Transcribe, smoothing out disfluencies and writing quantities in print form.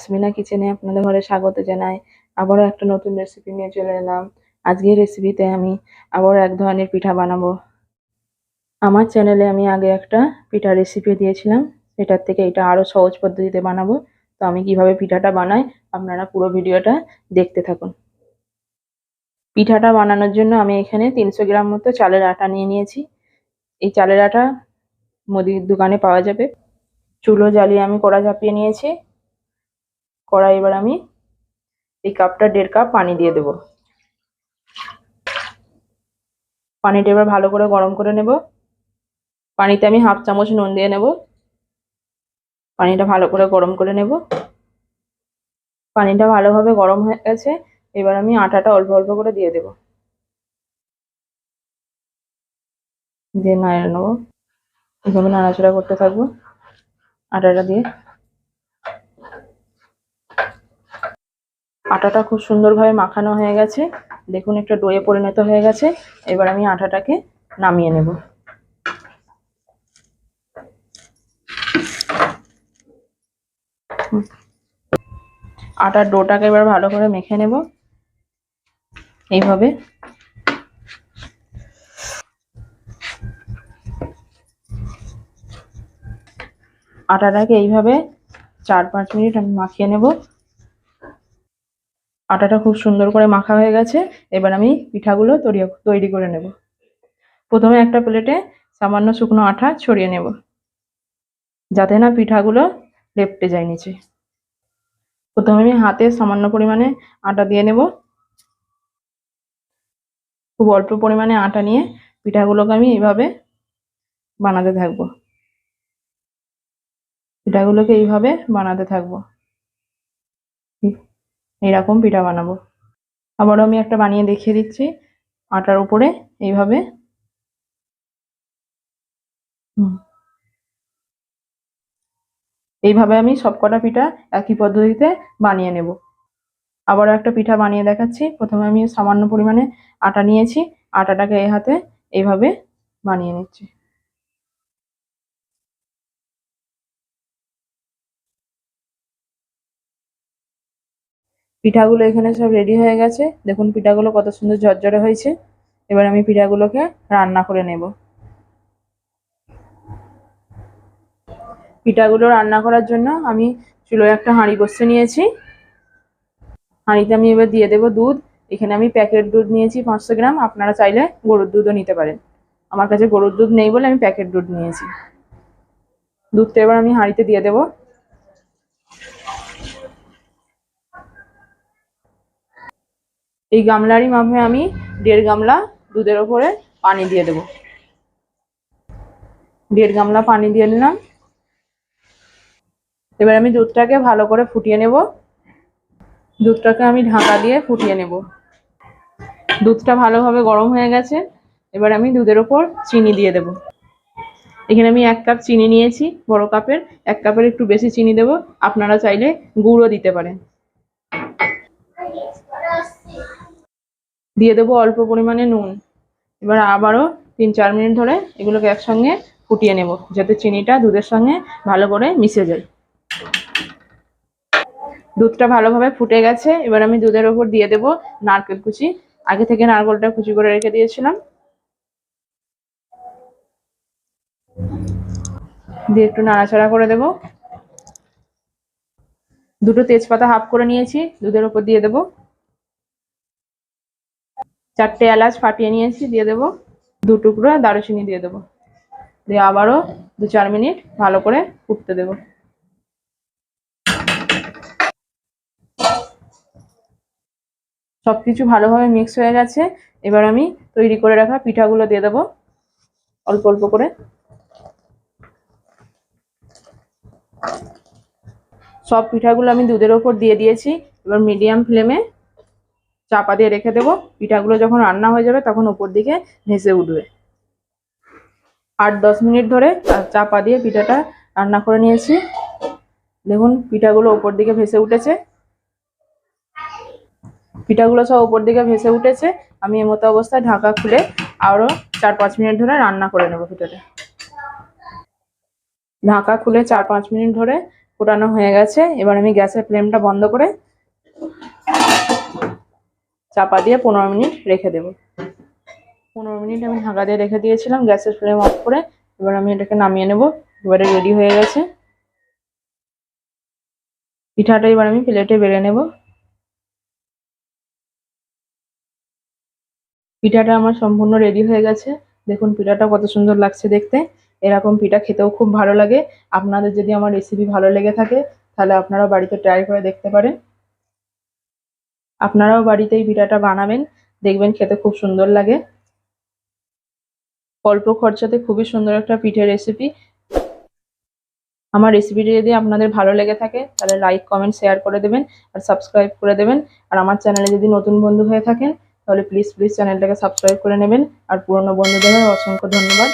আসমিনা কিচেনে আপনাদের ঘরে স্বাগত জানাই। আবারও একটা নতুন রেসিপি নিয়ে চলে এলাম। আজকের রেসিপিতে আমি আবারও এক ধরনের পিঠা বানাবো। আমার চ্যানেলে আমি আগে একটা পিঠা রেসিপি দিয়েছিলাম, সেটার থেকে এটা আরো সহজ পদ্ধতিতে বানাবো। তো আমি কিভাবে পিঠাটা বানাই আপনারা পুরো ভিডিওটা দেখতে থাকুন। পিঠাটা বানানোর জন্য আমি এখানে 300 গ্রাম মতো চালের আটা নিয়ে নিয়েছি। এই চালের আটা মুদির দোকানে পাওয়া যাবে। চুলো জ্বালিয়ে আমি কড়া চাপিয়ে নিয়েছি। কড়াই এবার আমি এই কাপটা 1.5 কাপ পানি দিয়ে দেবো। পানিটা এবার ভালো করে গরম করে নেব। পানিতে আমি 1/2 চামচ নুন দিয়ে নেব। পানিটা ভালো করে গরম করে নেব। পানিটা ভালোভাবে গরম হয়ে গেছে। এবার আমি আটাটা অল্প অল্প করে দিয়ে দেব। দিয়ে নাড়িয়ে নেব। এভাবে নাড়াচাড়া করতে থাকবো আটাটা দিয়ে। আটাটা খুব সুন্দরভাবে মাখানো হয়ে গেছে। দেখুন একটা ডোয়ে পরিণত হয়ে গেছে। এবার আমি আটাটাকে নামিয়ে নেব। আটার ডোটাকে এবার ভালো করে মেখে নেব এইভাবে। আটাটাকে এইভাবে 4-5 মিনিট আমি মাখিয়ে নেব। আটাটা খুব সুন্দর করে মাখা হয়ে গেছে। এবার আমি পিঠাগুলো তৈরি করে নেব। প্রথমে একটা প্লেটে সামান্য শুকনো আটা ছড়িয়ে নেব, যাতে না পিঠাগুলো লেপ্টে যায় নিচে। প্রথমে আমি হাতে সামান্য পরিমাণে আটা দিয়ে নেব। খুব অল্প পরিমাণে আটা নিয়ে পিঠাগুলোকে আমি এইভাবে বানাতে থাকবো। পিঠাগুলোকে এইভাবে বানাতে থাকবো। এইরকম পিঠা বানাবো। আবারও আমি একটা বানিয়ে দেখিয়ে দিচ্ছি। আটার উপরে এইভাবে এইভাবে আমি সবকটা পিঠা একই পদ্ধতিতে বানিয়ে নেব। আবারও একটা পিঠা বানিয়ে দেখাচ্ছি। প্রথমে আমি সামান্য পরিমাণে আটা নিয়েছি। আটাটাকে এই হাতে এইভাবে বানিয়ে নিচ্ছি। পিঠাগুলো এখানে সব রেডি হয়ে গেছে। দেখুন পিঠাগুলো কত সুন্দর ঝরঝরে হয়েছে। এবার আমি পিঠাগুলোকে রান্না করে নেব। পিঠাগুলো রান্না করার জন্য আমি চুলোয় একটা হাঁড়ি বসিয়ে নিয়েছি। হাঁড়িতে আমি এবার দিয়ে দেবো দুধ। এখানে আমি প্যাকেট দুধ নিয়েছি 500 গ্রাম। আপনারা চাইলে গরুর দুধও নিতে পারেন। আমার কাছে গরুর দুধ নেই বলে আমি প্যাকেট দুধ নিয়েছি। দুধটা এবার আমি হাঁড়িতে দিয়ে দেবো। এই গামলারই মাপে আমি 1.5 গামলা দুধের ওপরে পানি দিয়ে দেবো। 1.5 গামলা পানি দিয়ে নিলাম। এবার আমি দুধটাকে ভালো করে ফুটিয়ে নেব। দুধটাকে আমি ঢাকা দিয়ে ফুটিয়ে নেব। দুধটা ভালোভাবে গরম হয়ে গেছে। এবার আমি দুধের ওপর চিনি দিয়ে দেব। এখানে আমি 1 কাপ চিনি নিয়েছি, বড় কাপের। 1 কাপের একটু বেশি চিনি দেব। আপনারা চাইলে গুড়ও দিতে পারেন। দিয়ে দেবো অল্প পরিমাণে নুন। এবার আবারও 3-4 মিনিট ধরে এগুলোকে একসঙ্গে ফুটিয়ে নেব, যাতে চিনিটা দুধের সঙ্গে ভালো করে মিশে যায়। দুধটা ভালোভাবে ফুটে গেছে। এবার আমি দুধের ওপর দিয়ে দেব নারকেল কুচি। আগে থেকে নারকেলটা কুচি করে রেখে দিয়েছিলাম। দিয়ে একটু নাড়াচাড়া করে দেব। দুটো তেজপাতা হাফ করে নিয়েছি, দুধের ওপর দিয়ে দেব। 4টে এলাচ ফাটিয়ে নিয়েছি, দিয়ে দেব। 2 টুকরো দারুচিনি দিয়ে দেব। দিয়ে আবারও 2-4 মিনিট ভালো করে ফুটতে দেব। সবকিছু ভালোভাবে মিক্স হয়ে গেছে। এবার আমি তৈরি করে রাখা পিঠাগুলো দিয়ে দেব অল্প অল্প করে। সব পিঠাগুলো আমি দুধের ওপর দিয়ে দিয়েছি। এবার মিডিয়াম ফ্লেমে চাপা দিয়ে রেখে দেবো। পিঠাগুলো যখন রান্না হয়ে যাবে তখন উপর দিকে ভেসে উঠবে। 8-10 মিনিট ধরে চাপা দিয়ে পিঠাটা রান্না করে নিয়েছি। দেখুন পিঠাগুলো উপর দিকে ভেসে উঠেছে। পিঠাগুলো সব উপর দিকে ভেসে উঠেছে। আমি এই মতো অবস্থায় ঢাকা খুলে আরো 4-5 মিনিট ধরে রান্না করে নেব পিঠাটা। ঢাকা খুলে 4-5 মিনিট ধরে ফোটানো হয়ে গেছে। এবার আমি গ্যাসের ফ্লেমটা বন্ধ করে চাপা দিয়ে 15 মিনিট রেখে দেব। 15 মিনিট আমি ঢাকা দিয়ে রেখে দিয়েছিলাম গ্যাসের ফ্লেম অফ করে। এবার আমি এটাকে নামিয়ে নেব। এবারে রেডি হয়ে গেছে পিঠাটা। এবার আমি প্লেটে বেড়ে নেব। পিঠাটা আমার সম্পূর্ণ রেডি হয়ে গেছে। দেখুন পিঠাটা কত সুন্দর লাগছে দেখতে। এরকম পিঠা খেতেও খুব ভালো লাগে। আপনাদের যদি আমার রেসিপি ভালো লেগে থাকে তাহলে আপনারাও বাড়িতে ট্রাই করে দেখতে পারেন। আপনারাও বাড়িতে এই পিঠাটা বানাবেন, দেখবেন খেতে খুব সুন্দর লাগে। অল্প খরচাতে খুবই সুন্দর একটা পিঠের রেসিপি। আমার রেসিপিটি যদি আপনাদের ভালো লেগে থাকে তাহলে লাইক, কমেন্ট, শেয়ার করে দেবেন আর সাবস্ক্রাইব করে দেবেন। আর আমার চ্যানেলে যদি নতুন বন্ধু হয়ে থাকেন তাহলে প্লিজ চ্যানেলটাকে সাবস্ক্রাইব করে নেবেন। আর পুরনো বন্ধুদের অসংখ্য ধন্যবাদ।